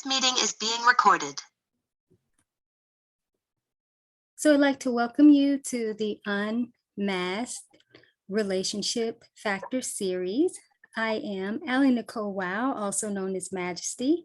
This meeting is being recorded. So I'd like to welcome you to the Unmasked Relationship Factor Series. I am AliNICOLE WOW, also known as Majesty,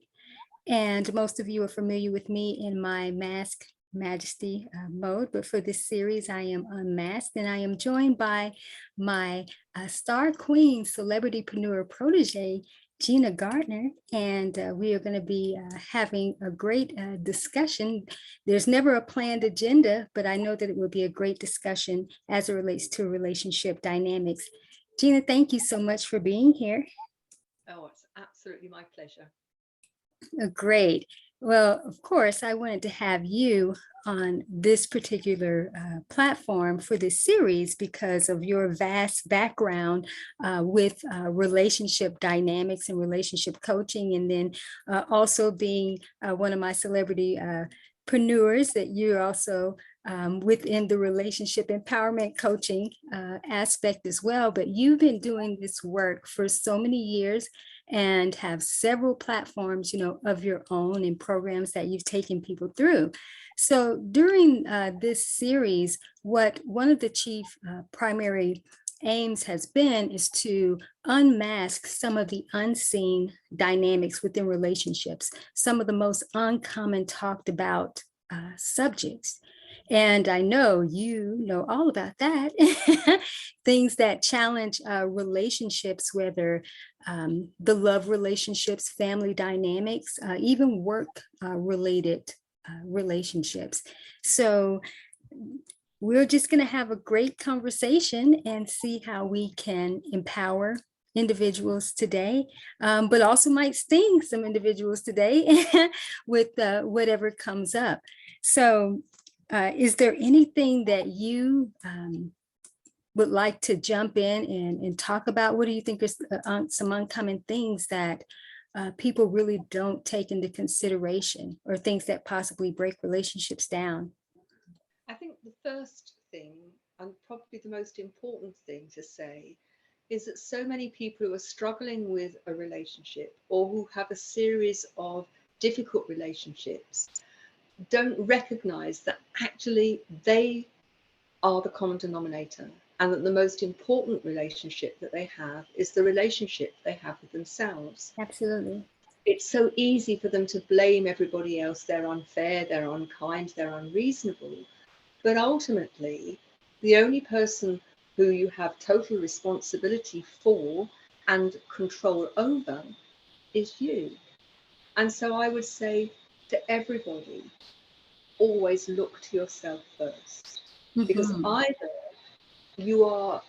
and most of you are familiar with me in my Mask Majesty mode, but for this series I am unmasked, and I am joined by my star Queen Celebrity-preneur Protégé, Gina Gardiner, and we are going to be having a great discussion. There's never a planned agenda, but I know that it will be a great discussion as it relates to relationship dynamics. Gina, thank you so much for being here. Oh, it's absolutely my pleasure. Great. Well, of course, I wanted to have you on this particular platform for this series because of your vast background with relationship dynamics and relationship coaching, and then also being one of my celebrity-preneurs that you're also within the relationship empowerment coaching aspect as well. But you've been doing this work for so many years and have several platforms, of your own and programs that you've taken people through. So during this series, one of the chief primary aims has been is to unmask some of the unseen dynamics within relationships, some of the most uncommon talked about subjects. And I know you know all about that. Things that challenge relationships, whether the love relationships, family dynamics, even work related relationships. So we're just going to have a great conversation and see how we can empower individuals today, but also might sting some individuals today with whatever comes up. So is there anything that you would like to jump in and talk about? What do you think is some uncommon things that people really don't take into consideration, or things that possibly break relationships down? I think the first thing, and probably the most important thing to say, is that so many people who are struggling with a relationship or who have a series of difficult relationships don't recognize that actually they are the common denominator, and that the most important relationship that they have is the relationship they have with themselves. Absolutely. It's so easy for them to blame everybody else. They're unfair, they're unkind, they're unreasonable. But ultimately, the only person who you have total responsibility for and control over is you. And so I would say to everybody, always look to yourself first, because either you are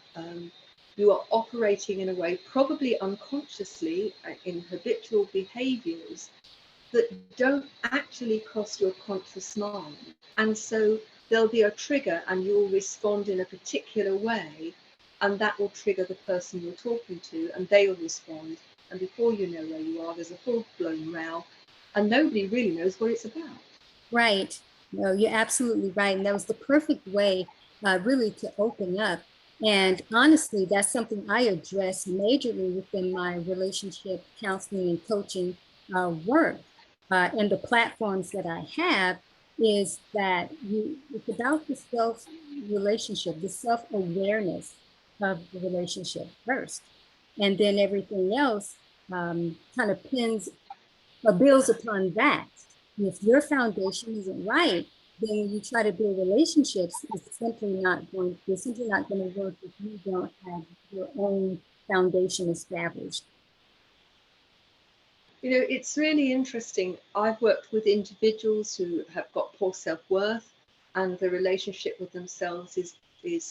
operating in a way, probably unconsciously, in habitual behaviors that don't actually cross your conscious mind, and so there'll be a trigger and you'll respond in a particular way, and that will trigger the person you're talking to, and they'll respond, and before you know where you are, there's a full-blown row and nobody really knows what it's about. Right. No, you're absolutely right. And that was the perfect way really to open up. And honestly, that's something I address majorly within my relationship counseling and coaching work. And the platforms that I have is that it's about the self-relationship, the self-awareness of the relationship first. And then everything else kind of builds upon that. And if your foundation isn't right, then when you try to build relationships, it's simply not going to work if you don't have your own foundation established. It's really interesting. I've worked with individuals who have got poor self-worth, and the relationship with themselves is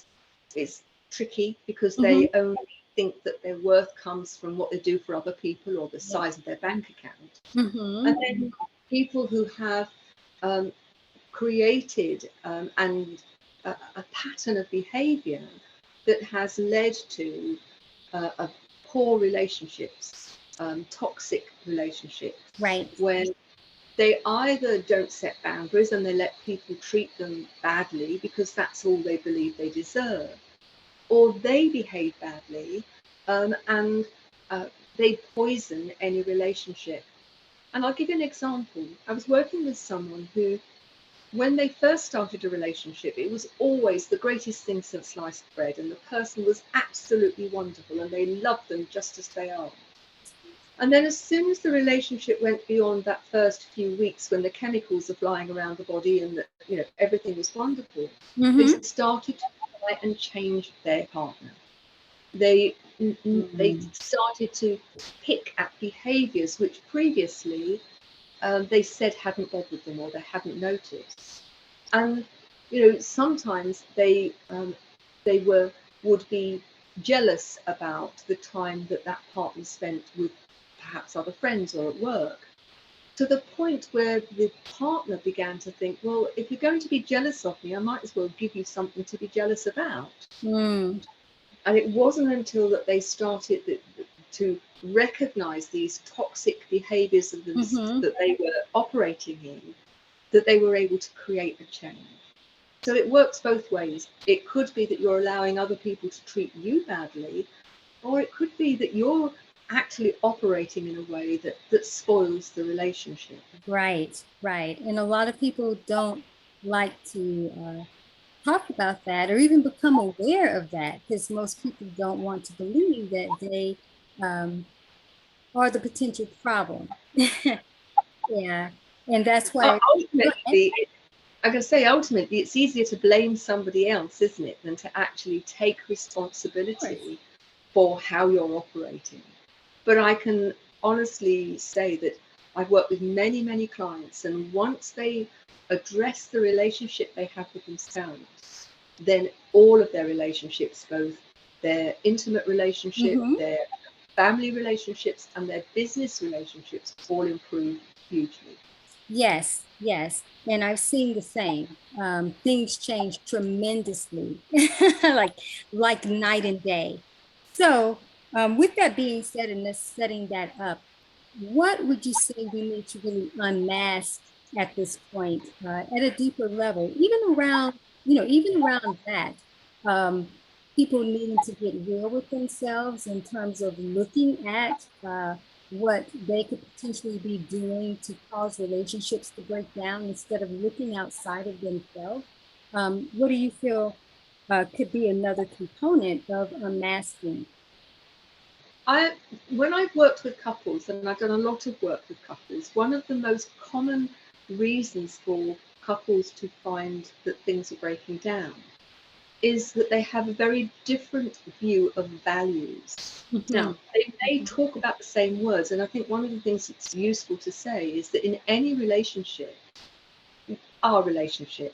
tricky because they only think that their worth comes from what they do for other people or the size of their bank account. And then people who have created a pattern of behavior that has led to poor relationships, toxic relationships, right, when they either don't set boundaries and they let people treat them badly because that's all they believe they deserve, or they behave badly and they poison any relationship. And I'll give you an example. I was working with someone who, when they first started a relationship, it was always the greatest thing since sliced bread, and the person was absolutely wonderful and they loved them just as they are. And then as soon as the relationship went beyond that first few weeks, when the chemicals are flying around the body and that, you know, everything was wonderful, they started to try and change their partner. They started to pick at behaviors which previously they said hadn't bothered them or they hadn't noticed. And you know, sometimes they would be jealous about the time that that partner spent with perhaps other friends or at work, to the point where the partner began to think, well, if you're going to be jealous of me, I might as well give you something to be jealous about. And it wasn't until that they started to recognize these toxic behaviors of that they were operating in, that they were able to create a change. So it works both ways. It could be that you're allowing other people to treat you badly, or it could be that you're actually operating in a way that spoils the relationship. Right, right. And a lot of people don't like to talk about that or even become aware of that, because most people don't want to believe that they are the potential problem. Yeah, and that's why. Ultimately, I can say ultimately, it's easier to blame somebody else, isn't it, than to actually take responsibility for how you're operating. But I can honestly say that I've worked with many, many clients, and once they address the relationship they have with themselves, then all of their relationships, both their intimate relationship, their family relationships, and their business relationships, all improve hugely. Yes, yes. And I've seen the same. Things change tremendously, like night and day. So, with that being said, and this setting that up, what would you say we need to really unmask at this point, at a deeper level, even around, even around that, people needing to get real with themselves in terms of looking at what they could potentially be doing to cause relationships to break down instead of looking outside of themselves. What do you feel could be another component of unmasking? When I've worked with couples, and I've done a lot of work with couples, one of the most common reasons for couples to find that things are breaking down is that they have a very different view of values. Now, they may talk about the same words, and I think one of the things that's useful to say is that in any relationship, our relationship,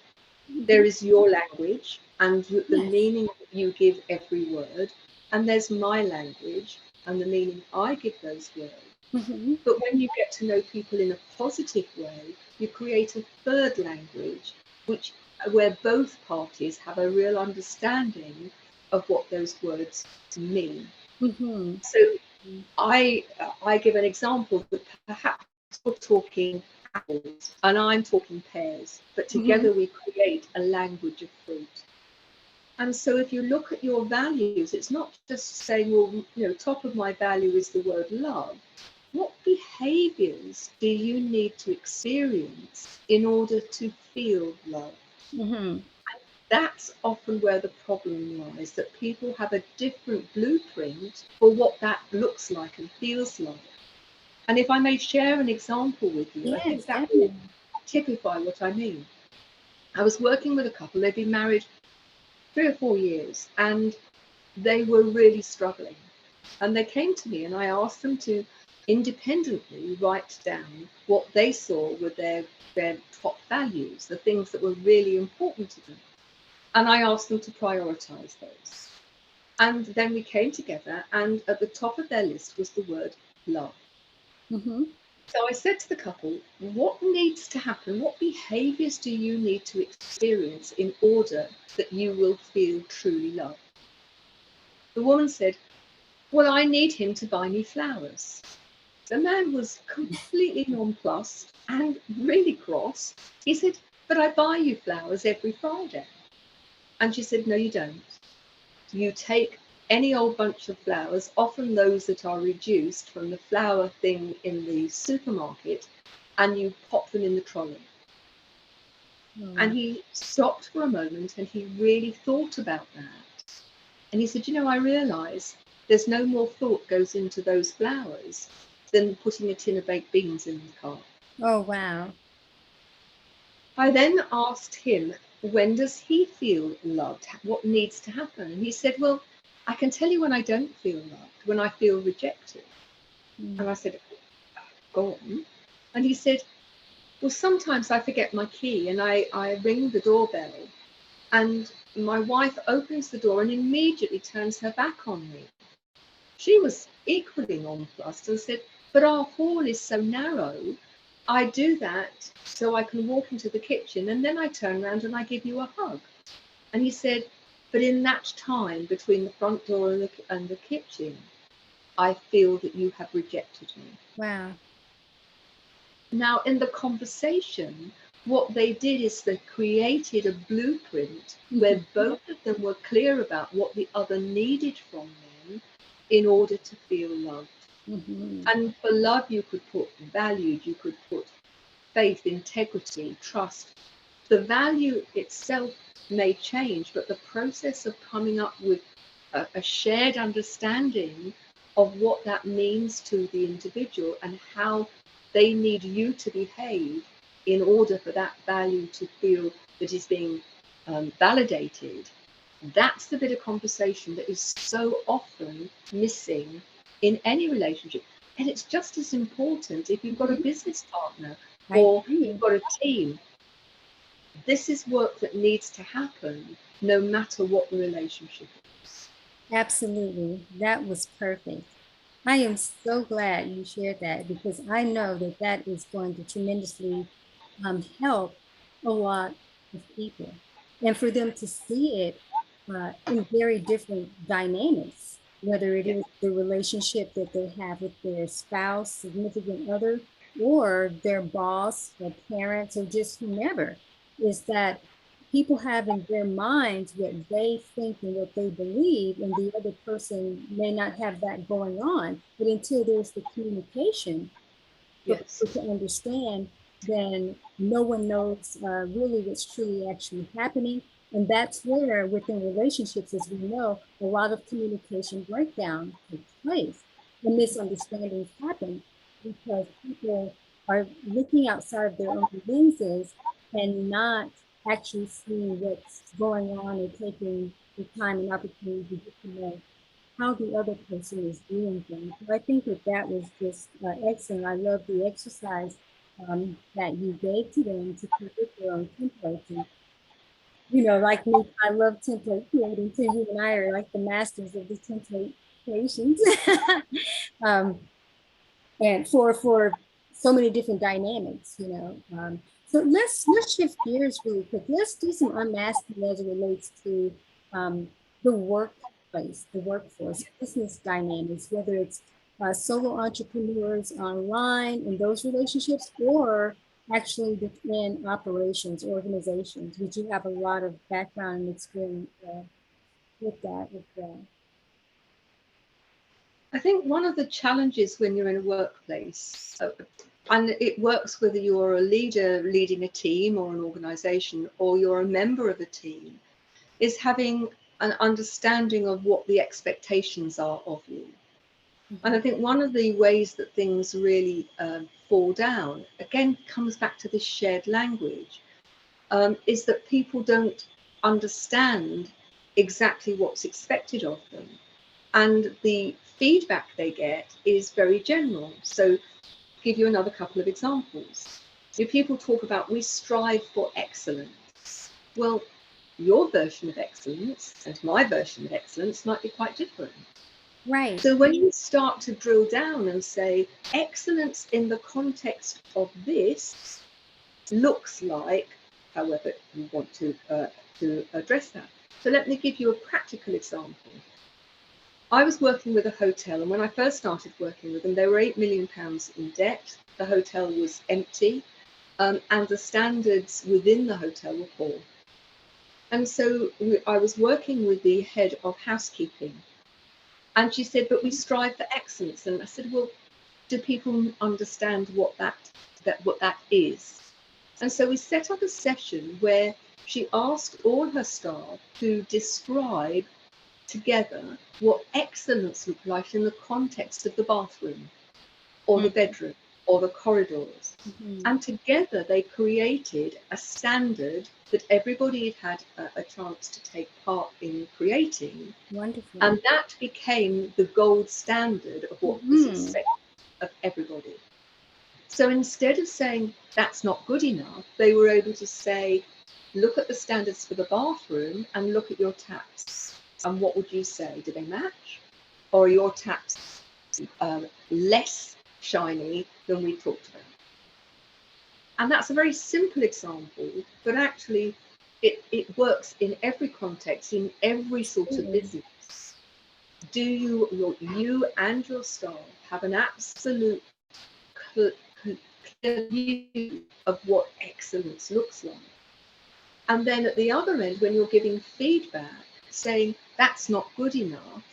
there is your language and the meaning that you give every word, and there's my language and the meaning I give those words. But when you get to know people in a positive way, you create a third language, where both parties have a real understanding of what those words mean. So I give an example that perhaps we're talking apples and I'm talking pears, but together we create a language of fruit. And so if you look at your values, it's not just saying, well, you know, top of my value is the word love. What behaviors do you need to experience in order to feel love? That's often where the problem lies, that people have a different blueprint for what that looks like and feels like. And if I may share an example with you, I think that will typify what I mean. I was working with a couple, they'd been married 3 or 4 years, and they were really struggling. And they came to me and I asked them to independently write down what they saw were their top values, the things that were really important to them. And I asked them to prioritize those. And then we came together, and at the top of their list was the word love. So I said to the couple, what needs to happen? What behaviors do you need to experience in order that you will feel truly loved? The woman said, well, I need him to buy me flowers. The man was completely nonplussed and really cross. He said, but I buy you flowers every Friday. And she said, no, you don't. You take any old bunch of flowers, often those that are reduced from the flower thing in the supermarket, and you pop them in the trolley. And he stopped for a moment and he really thought about that. And he said, you know, I realise there's no more thought goes into those flowers than putting a tin of baked beans in the car. Oh, wow. I then asked him, when does he feel loved? What needs to happen? And he said, well, I can tell you when I don't feel loved, when I feel rejected. And I said, go on. And he said, well, sometimes I forget my key and I ring the doorbell and my wife opens the door and immediately turns her back on me. She was equally nonplussed and said, but our hall is so narrow. I do that so I can walk into the kitchen and then I turn around and I give you a hug. And he said, but in that time between the front door and the kitchen, I feel that you have rejected me. Wow. Now, in the conversation, what they did is they created a blueprint where both of them were clear about what the other needed from them in order to feel loved. And for love, you could put valued, you could put faith, integrity, trust. The value itself may change, but the process of coming up with a shared understanding of what that means to the individual and how they need you to behave in order for that value to feel that is being validated. That's the bit of conversation that is so often missing in any relationship. And it's just as important if you've got a business partner or you've got a team. This is work that needs to happen no matter what the relationship is. Absolutely. That was perfect. I am so glad you shared that because I know that that is going to tremendously help a lot of people. And for them to see it in very different dynamics, whether it is the relationship that they have with their spouse, significant other, or their boss, or parents, or just whomever, is that people have in their minds what they think and what they believe, and the other person may not have that going on. But until there's the communication for people to understand, then no one knows really what's truly actually happening. And that's where within relationships, as we know, a lot of communication breakdown takes place and misunderstandings happen because people are looking outside of their own lenses and not actually seeing what's going on and taking the time and opportunity to get to know how the other person is doing things. So I think that that was just excellent. I love the exercise that you gave to them to create their own templates. And, you know, like me, I love template creating too. You and I are like the masters of the template creations. And for so many different dynamics, you know. So let's shift gears really quick. Let's do some unmasking as it relates to the workplace, the workforce, business dynamics, whether it's solo entrepreneurs online in those relationships or actually within operations, organizations. Would you have a lot of background and experience with that as well? I think one of the challenges when you're in a workplace, and it works whether you're a leader leading a team or an organization, or you're a member of a team, is having an understanding of what the expectations are of you. And I think one of the ways that things really fall down, again, comes back to this shared language, is that people don't understand exactly what's expected of them. And the feedback they get is very general. So give you another couple of examples. If people talk about we strive for excellence. Well, your version of excellence and my version of excellence might be quite different. Right. So when you start to drill down and say excellence in the context of this looks like, however you want to address that. So let me give you a practical example. I was working with a hotel, and when I first started working with them, they were £8 million in debt. The hotel was empty, and the standards within the hotel were poor. And so I was working with the head of housekeeping, And she said, but we strive for excellence. And I said, well, do people understand what that is? And so we set up a session where she asked all her staff to describe together what excellence looked like in the context of the bathroom or the bedroom or the corridors. And together they created a standard that everybody had a chance to take part in creating. Wonderful. And that became the gold standard of what was expected of everybody. So instead of saying that's not good enough, they were able to say, look at the standards for the bathroom and look at your taps. And what would you say? Do they match? Or are your taps less shiny than we talked about? And that's a very simple example, but actually it works in every context, in every sort of business. Do you and your staff have an absolute clear view of what excellence looks like? And then at the other end, when you're giving feedback, saying that's not good enough,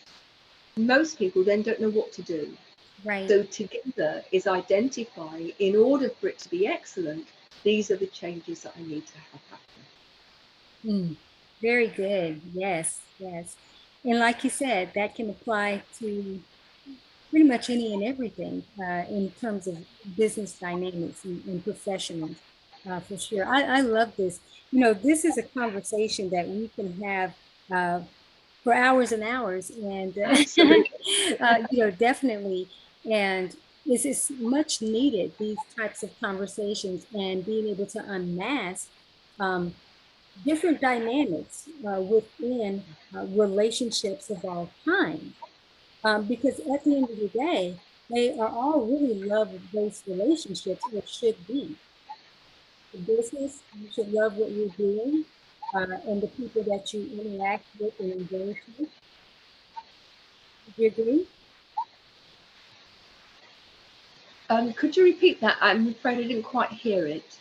most people then don't know what to do. Right. So together is identifying, in order for it to be excellent, these are the changes that I need to have happen. Very good. Yes, yes. And like you said, that can apply to pretty much any and everything in terms of business dynamics and professionals, for sure. I love this. You know, this is a conversation that we can have for hours and hours, and you know, definitely. And it's much needed, these types of conversations, and being able to unmask different dynamics within relationships of all kinds. Because at the end of the day, they are all really love-based relationships, or should be. The business, you should love what you're doing, and the people that you interact with and engage with. Do you agree? Could you repeat that? I'm afraid I didn't quite hear it.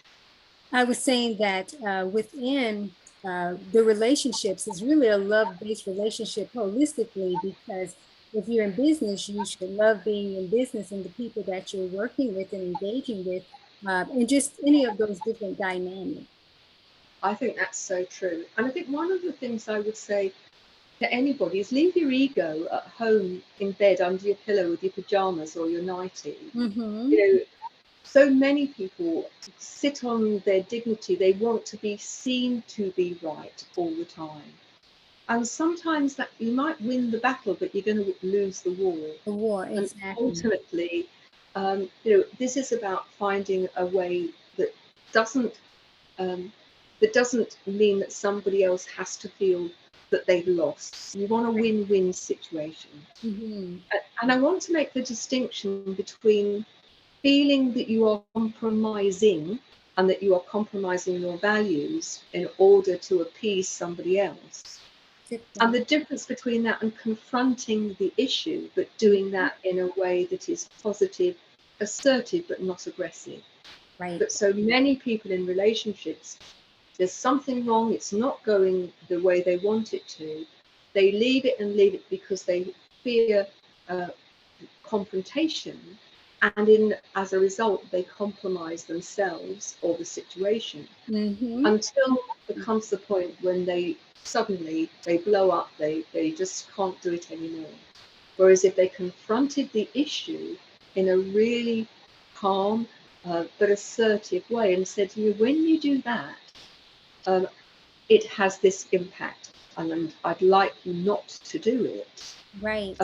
I was saying that within the relationships is really a love-based relationship holistically, because if you're in business, you should love being in business and the people that you're working with and engaging with, and just any of those different dynamics. I think that's so true. And I think one of the things I would say to anybody is leave your ego at home in bed under your pillow with your pajamas or your nightie. You know, so many people sit on their dignity. They want to be seen to be right all the time. And sometimes that you might win the battle, but you're going to lose the war. The war, And exactly. ultimately, you know, this is about finding a way that doesn't mean that somebody else has to feel that they've lost. You want a win-win situation. And I want to make the distinction between feeling that you are compromising and that you are compromising your values in order to appease somebody else. And the difference between that and confronting the issue, but doing that in a way that is positive, assertive, but not aggressive. Right. But so many people in relationships, there's something wrong, it's not going the way they want it to. They leave it because they fear confrontation. And as a result, they compromise themselves or the situation until it comes the point when they suddenly blow up, they just can't do it anymore. Whereas if they confronted the issue in a really calm but assertive way and said, you know, when you do that, it has this impact, and I'd like you not to do it. Right.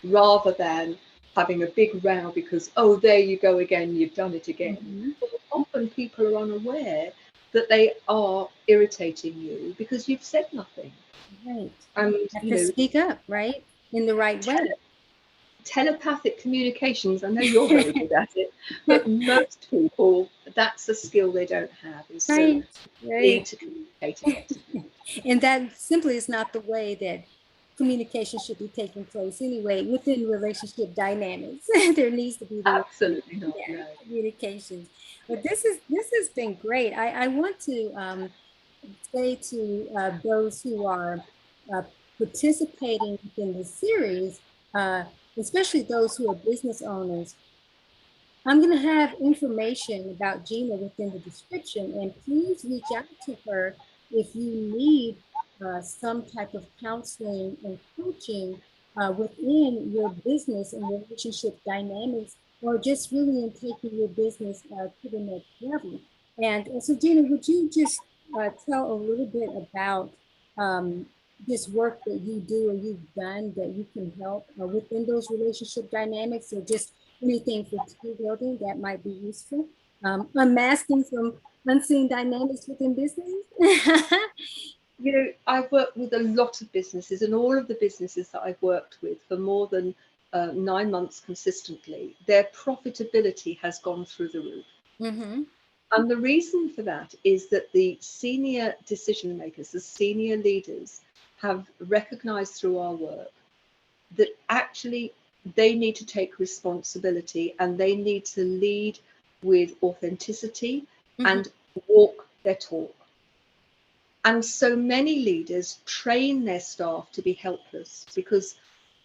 Rather than having a big row because, oh, there you go again, you've done it again. Well, often people are unaware that they are irritating you because you've said nothing. Right. And Have you to know, speak up, right? In the right way. Telepathic communications, I know you're very good at it, but most people, that's a skill they don't have. And so Right. need to communicate effectively. And that simply is not the way that communication should be taking place anyway within relationship dynamics. There needs to be the Absolutely not. No. communications. But this has been great. I want to say to those who are participating in the series, especially those who are business owners, I'm going to have information about Gina within the description, and please reach out to her if you need some type of counseling and coaching within your business and relationship dynamics, or just really in taking your business to the next level. And so, Gina, would you just tell a little bit about this work that you do or you've done that you can help within those relationship dynamics, or just anything for team building that might be useful? Unmasking some unseen dynamics within business. You know, I've worked with a lot of businesses, and all of the businesses that I've worked with for more than 9 months consistently, their profitability has gone through the roof. Mm-hmm. And the reason for that is that the senior decision makers, the senior leaders, have recognized through our work that actually they need to take responsibility, and they need to lead with authenticity and walk their talk. And so many leaders train their staff to be helpless, because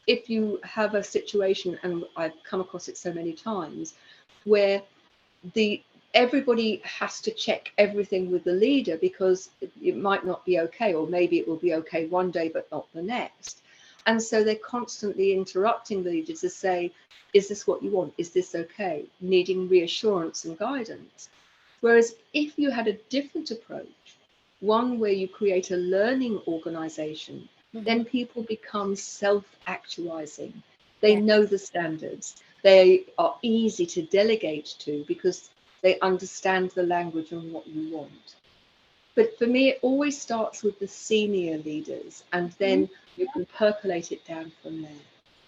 if you have a situation, and I've come across it so many times, where everybody has to check everything with the leader because it might not be okay, or maybe it will be okay one day but not the next. And so they're constantly interrupting the leaders to say, is this what you want? Is this okay? Needing reassurance and guidance. Whereas if you had a different approach, one where you create a learning organization, then people become self-actualizing. They know the standards. They are easy to delegate to because they understand the language and what you want. But for me, it always starts with the senior leaders, and then you can percolate it down from there.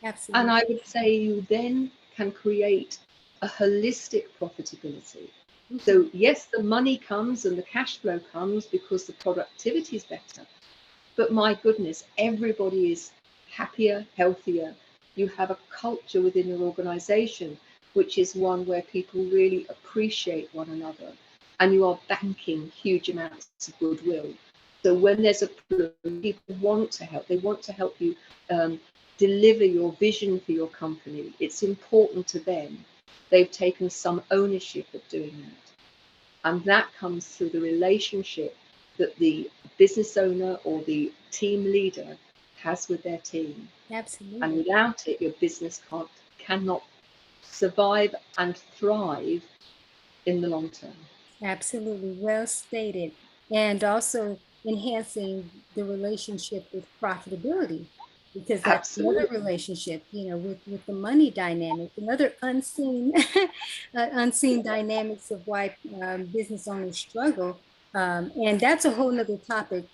Absolutely. And I would say you then can create a holistic profitability. So yes, the money comes and the cash flow comes because the productivity is better. But my goodness, everybody is happier, healthier. You have a culture within your organization, which is one where people really appreciate one another, and you are banking huge amounts of goodwill. So when there's a problem, people want to help. They want to help you deliver your vision for your company. It's important to them. They've taken some ownership of doing that. And that comes through the relationship that the business owner or the team leader has with their team. Absolutely. And without it, your business cannot survive and thrive in the long term. Absolutely. Well stated. And also enhancing the relationship with profitability, because that's another Absolutely. relationship, with the money dynamic, another unseen unseen dynamics of why business owners struggle. And that's a whole nother topic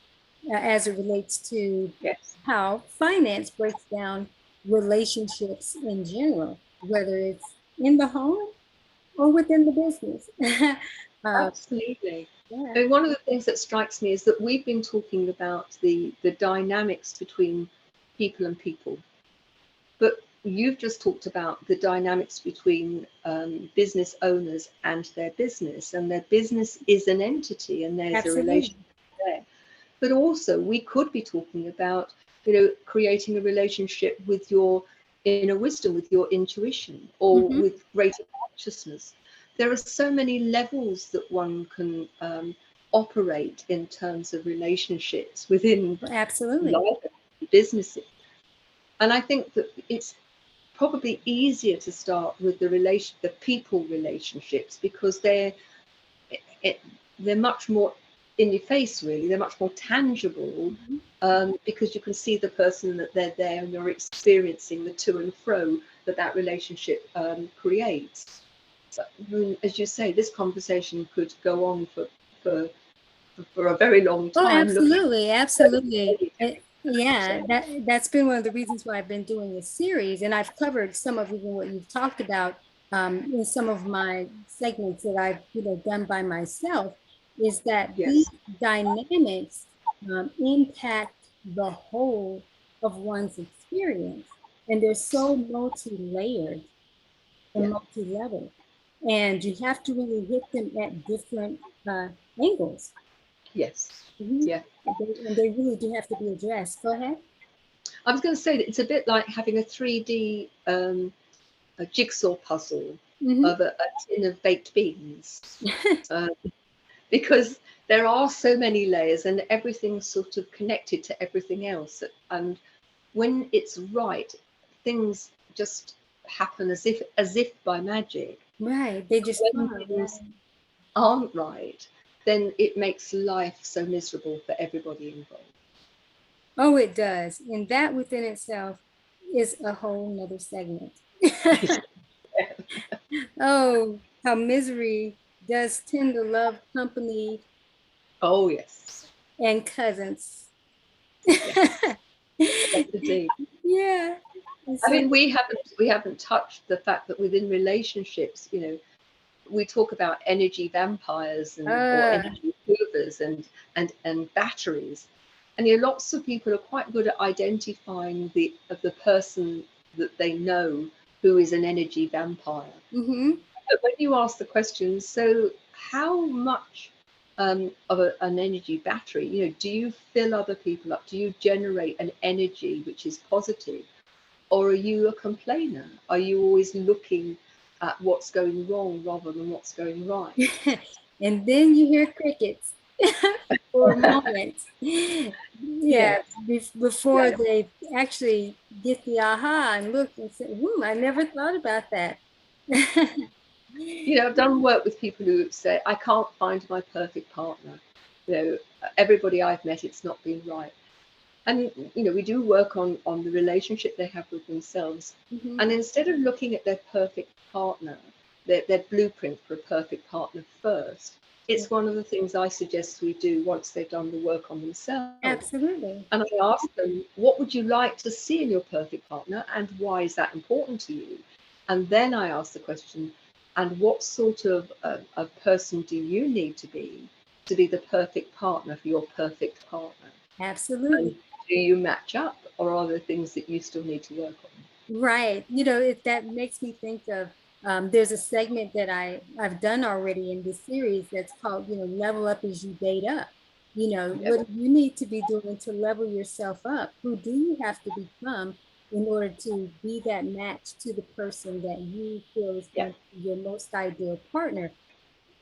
as it relates to Yes. how finance breaks down relationships in general, whether it's in the home or within the business. Absolutely. Yeah. I mean, one of the things that strikes me is that we've been talking about the dynamics between people and people. But you've just talked about the dynamics between business owners and their business is an entity, and there's a Absolutely. relationship there. But also, we could be talking about, creating a relationship with your inner wisdom, with your intuition, or with greater consciousness. There are so many levels that one can operate in terms of relationships within Absolutely. life, businesses. And I think that it's probably easier to start with the people relationships, because they're much more in your face, really. They're much more tangible, because you can see the person that they're there, and you're experiencing the to and fro that relationship creates. But, as you say, this conversation could go on for a very long Oh, time. absolutely. Absolutely. Yeah, that's been one of the reasons why I've been doing a series, and I've covered some of even what you've talked about in some of my segments that I've done by myself, is that these Yes. dynamics impact the whole of one's experience, and they're so multi-layered and Yeah. multi-level, and you have to really hit them at different angles. Yes. Mhm. Yeah. And they really do have to be addressed. Go ahead. I was going to say that it's a bit like having a 3D a jigsaw puzzle Mhm. of a tin of baked beans, uh, because there are so many layers and everything's sort of connected to everything else. And when it's right, things just happen as if by magic. Right, they just When flow, things right. aren't right, then it makes life so miserable for everybody involved. Oh, it does. And that within itself is a whole nother segment. Oh, how misery does tend to love company Oh yes, and cousins. yes, yes indeed. Yeah. And I so, mean, we haven't touched the fact that within relationships, we talk about energy vampires or uh, energy hoovers and batteries, and lots of people are quite good at identifying the person that they know who is an energy vampire. mm-hmm. But when you ask the question, so how much of an energy battery, do you fill other people up? Do you generate an energy which is positive? Or are you a complainer? Are you always looking at what's going wrong rather than what's going right? And then you hear crickets for a moment. Yeah, Yes. before Yeah. they actually get the aha and look and say, I never thought about that. I've done work with people who say, I can't find my perfect partner. Everybody I've met, it's not been right. And, we do work on the relationship they have with themselves. Mhm. And instead of looking at their perfect partner, their blueprint for a perfect partner first, it's one of the things I suggest we do once they've done the work on themselves. Absolutely. And I ask them, what would you like to see in your perfect partner and why is that important to you? And then I ask the question, and what sort of a person do you need to be the perfect partner for your perfect partner? And Absolutely. do you match up or are there things that you still need to work on? Right. That makes me think of there's a segment that I've done already in this series that's called, level up as you date up. Yeah, What do you need to be doing to level yourself up? Who do you have to become in order to be that match to the person that you feel is yeah, going to be your most ideal partner?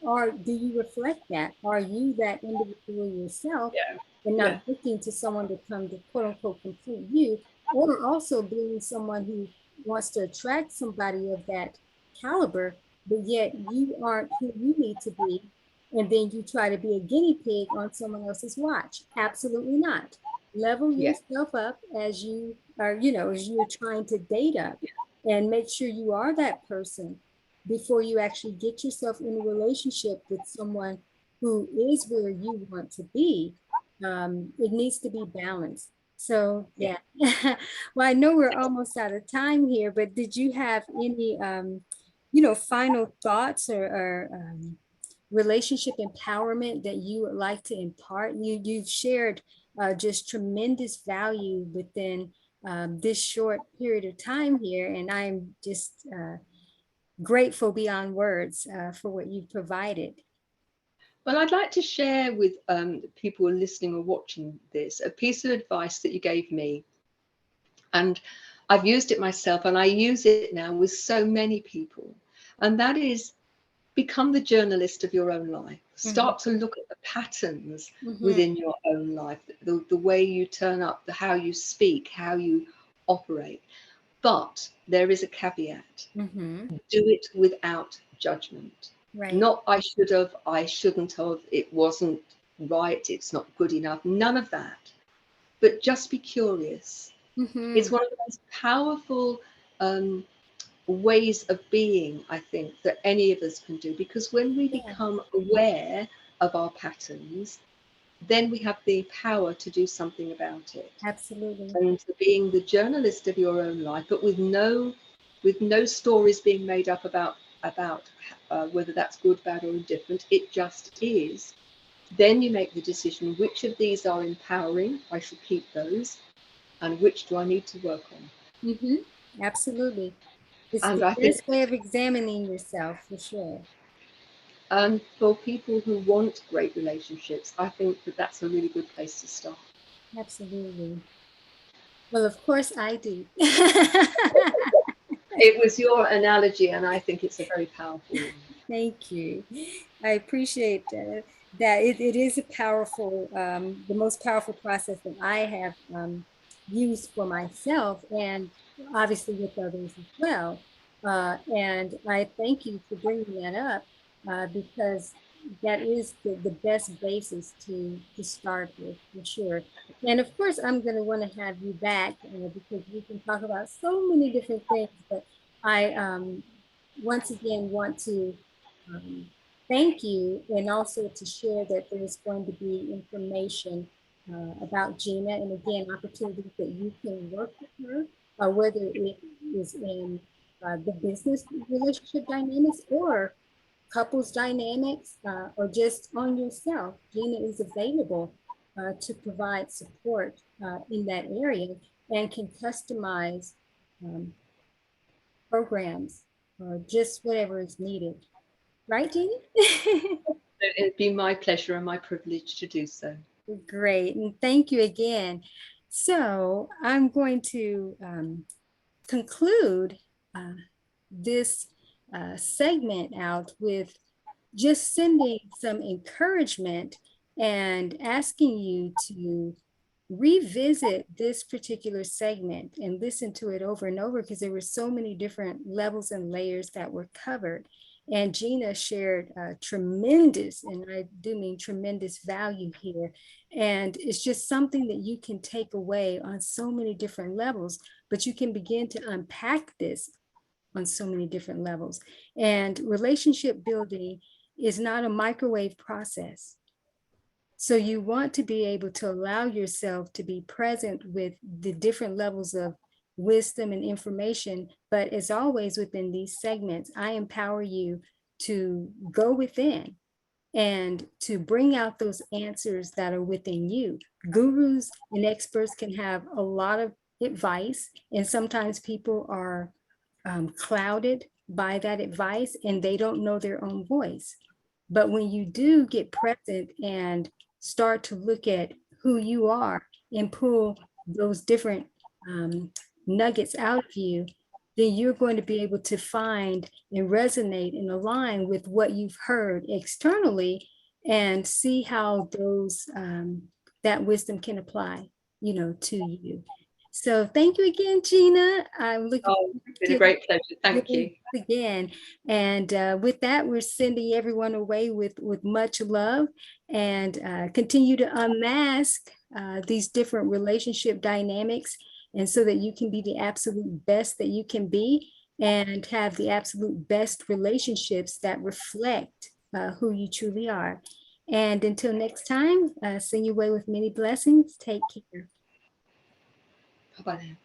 Or do you reflect that? Are you that individual yourself yeah, and yeah, not looking to someone to come to quote unquote complete you, or also being someone who wants to attract somebody of that caliber, but yet you aren't who you need to be, and then you try to be a guinea pig on someone else's watch? Absolutely not. Level yeah, yourself up as you are, as you're trying to date up, and make sure you are that person before you actually get yourself in a relationship with someone who is where you want to be. It needs to be balanced. So yeah. yeah. Well, I know we're almost out of time here, but did you have any final thoughts or relationship empowerment that you would like to impart? You've shared just tremendous value within this short period of time here, and I'm just grateful beyond words for what you've provided. Well, I'd like to share with people who are listening or watching this a piece of advice that you gave me. And I've used it myself and I use it now with so many people. And that is, become the journalist of your own life. Mm-hmm. Start to look at the patterns Mm-hmm. within your own life, the way you turn up, how you speak, how you operate. But there is a caveat. Mm-hmm. Do it without judgment. Right. Not I should have, I shouldn't have, it wasn't right, it's not good enough. None of that. But just be curious. Mm-hmm. It's one of the most powerful um, ways of being, I think, that any of us can do. Because when we Yeah, become aware of our patterns, then we have the power to do something about it. absolutely. And being the journalist of your own life, but with no stories being made up about whether that's good, bad, or indifferent. It just is. Then you make the decision: which of these are empowering? I should keep those, and which do I need to work on? Mm-hmm. Absolutely. It's And the I think, best way of examining yourself for sure. for people who want great relationships, I think that that's a really good place to start. Absolutely. Well, of course I do. It was your analogy, and I think it's a very powerful one. Thank you. I appreciate that. It is a powerful, the most powerful process that I have used for myself and obviously with others as well. And I thank you for bringing that up because that is the best basis to start with, for sure. And of course, I'm going to want to have you back because we can talk about so many different things, but I once again want to um, thank you, and also to share that there's going to be information about Gina, and again, opportunities that you can work with her, whether it is in the business relationship dynamics or couples dynamics, or just on yourself. Gina is available to provide support in that area and can customize um, programs or just whatever is needed. Right, Jeannie? It'd be my pleasure and my privilege to do so. Great, and thank you again. So I'm going to conclude this segment out with just sending some encouragement and asking you to revisit this particular segment and listen to it over and over because there were so many different levels and layers that were covered. And Gina shared tremendous, and I do mean tremendous value here. And it's just something that you can take away on so many different levels, but you can begin to unpack this on so many different levels. And relationship building is not a microwave process. So you want to be able to allow yourself to be present with the different levels of wisdom and information. But as always within these segments, I empower you to go within and to bring out those answers that are within you. Gurus and experts can have a lot of advice, and sometimes people are clouded by that advice and they don't know their own voice. But when you do get present and start to look at who you are and pull those different nuggets out of you, then you're going to be able to find and resonate and align with what you've heard externally and see how those that wisdom can apply, to you. So thank you again, Gina. I'm looking Oh, forward it's been to a great pleasure. Thank you. again. And with that, we're sending everyone away with much love and continue to unmask these different relationship dynamics, and so that you can be the absolute best that you can be and have the absolute best relationships that reflect who you truly are. And until next time, send you away with many blessings. Take care. Bye-bye now.